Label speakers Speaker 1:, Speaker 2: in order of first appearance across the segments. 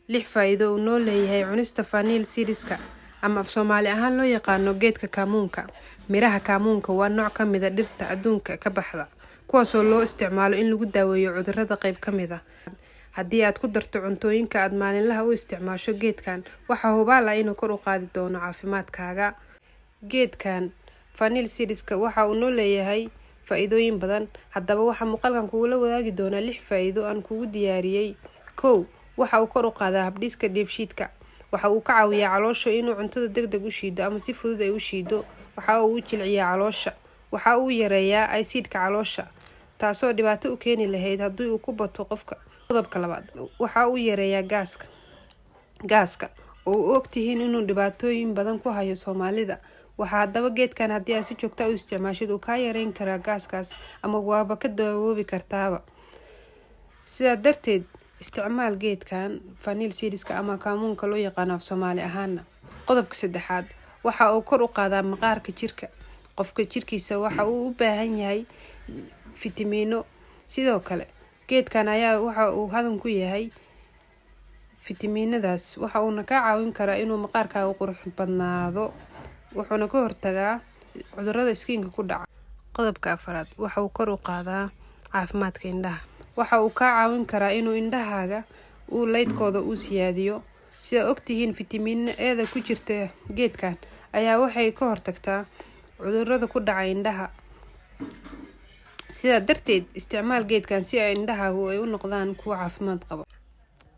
Speaker 1: 6 faa'iido uu noo leeyahay cunista vanilla seedska ama af Soomaali ahaan loo yaqaano geedka kamuunka. Miraha kamuunka waa nooc ka mid ah dhirta adduunka ka baxda, kuwaas oo loo isticmaalo in lagu daaweeyo cudurrada qayb ka mid ah. Haddii aad ku darto cuntooyinka aad maalinlaha u isticmaasho geedkan, waxa hubaal ah inuu kor u qaadi doono caafimaadkaaga. Geedkan vanilla seedska waxa uu noo leeyahay faa'iidooyin badan. Haddaba waxaan muuqaalkan kugu la wadaagi doonaa 6 faa'iido aan kugu diyaariyay. 1. Waxa uu kor u qaadaa habdhiska dheefshiidka. Waxa uu ka caawiyaa caloosha inuu cuntada degdeg u shiido ama si fudud ay u shiido. Waxa uu jilciyaa caloosha. Waxa uu yareeyaa acidka caloosha, taasoo dhibaato u keeni lahayd haddii uu ku bato qofka. Qodobka 2. Waxa uu yareeyaa gaaska oo ogtihiin inuu dhibaatooyin badan ku hayo Soomaalida. Waxa haddaba geedkan haddii aad si joogto ah u isticmaashid uu ka yareyn karaa gaaskaas ama waaba ka dawoobi kartaaba. Sidaa darteed, isticmaal geedkan vanilla seedska ama kamuunka loo yaqaan af Soomaali ahaan. Qodobka 3. Waxa uu kor u qaadaa maqaarka jirka. Qofka jirkiisa waxa uu u baahan yahay fitamiino. Sidoo kale, geedkan ayaa waxa uu hodan ku yahay fitamiinadaas, waxa uu ka caawin karaa inuu maqaarkaaga qurux badnaado, wuxuuna ka hortagaa cudurrada skin-ka ku dhaca. Qodobka 4. Waxa uu kor u qaadaa caafimaadka indhaha. Waxa uu ka caawin karaa inuu indhahaaga leydkooda u siyaadiyo. Sida ogtihiin, fitamiinada ku jirta geedkan ayaa waxay ka hortagtaa cudurrada ku dhaca indhaha. Sidaa darteed, isticmaal geedkan si ay indhahaagu ay u noqdaan kuwo caafimaad qaba.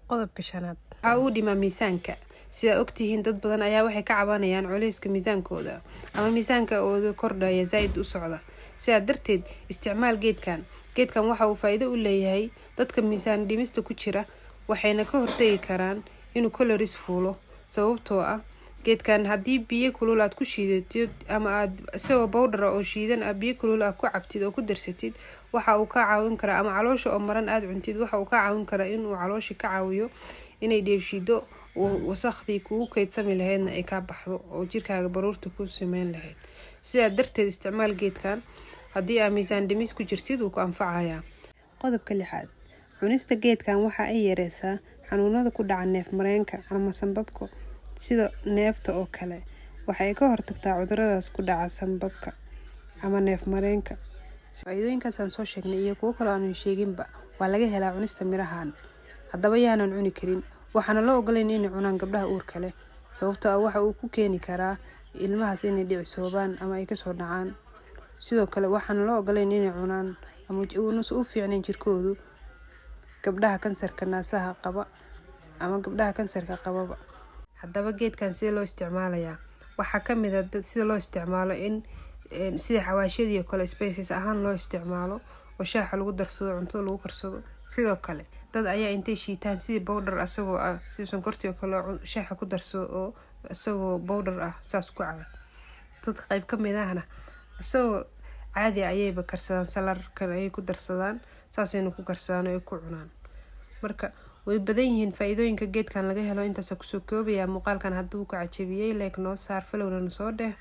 Speaker 1: Qodobka 5. Waxa uu dhimaa miisaanka. Sida ogtihiin, dad badan ayaa waxay ka cabanayaan culayska miisaankooda ama miisaanka oo kordhaya zaid u socda. Sidaa darteed, isticmaal geedkan. Geedkan waxa uu faa'iido u leeyahay dadka miisaan dhimista ku jira, waxayna ka hortagi karaan inuu calories fuulo. Sababtoo ah geedkan haddii biyo kulul aad ku shiidatid ama aad isagoo powder oo shiidan biyo kulul aad ku cabtid oo ku darsatid, waxa uu ka caawin karaa ama caloosha oo maran aad cuntid, waxa uu ka caawin karaa inuu caloosha ka caawiyo inay dheefshiido wasakhdii kugu kaydsami lahaydna ay ka baxdo oo jirkaaga baruurta ku sameyn lahayd. Sidaa darteed, isticmaal geedkan haddii aad miisaan dhimis ku jirtid uu ku anfacayaa. Qodobka 6. Cunista geedkan waxa ay yareysaa xanuunada ku dhaca neef mareenka ama sanbabka sida neefta oo kale. Waxay ka hortagtaa cudurradaas ku dhaca sanbabka ama neef mareenka. Faa'iidooyinkaas aan soo sheegnay iyo kuwo kale aan sheeginba waa laga helaa cunista mirahan. Haddaba yaanan cuni karin. Waxaana loo ogolayn inay cunaan gabdhaha uurka leh, sababtoo ah waxa uu ku keeni karaa ilmahaas inay dhicisoobaan ama ay ka soo dhacaan. Sidoo kale, waxaan loo ogolayn inay cunaan ama u fiicnayn jirkoodu gabdhaha kansarka naasaha qaba ama gabdhaha kansarka qababa. Haddaba geedkan sida loo isticmaalayaa waxa ka mid ah sida loo isticmaalo in sida xawaashiyada kale spices ahaan loo isticmaalo oo shaaha lagu darsado, cunto lagu karsado. Sidoo kale, dad ayaa intay shiitaan sidii powder asagoo ah si sonkortii kale shaaha ku darsado oo asagoo powder ah saas ku caba. Dadka qayb ka mid ahna asagoo caadi ayayba karsadaan, salarkan ay ku darsadaan, saasayna ku karsadaan oo ay ku cunaan. Marka way badan yihiin faa'iidooyinka geedkan laga helo. Intaas ku soo koobaya muuqaalkan hadduu ku cajabiyay, like noo saar, followna soo dheh.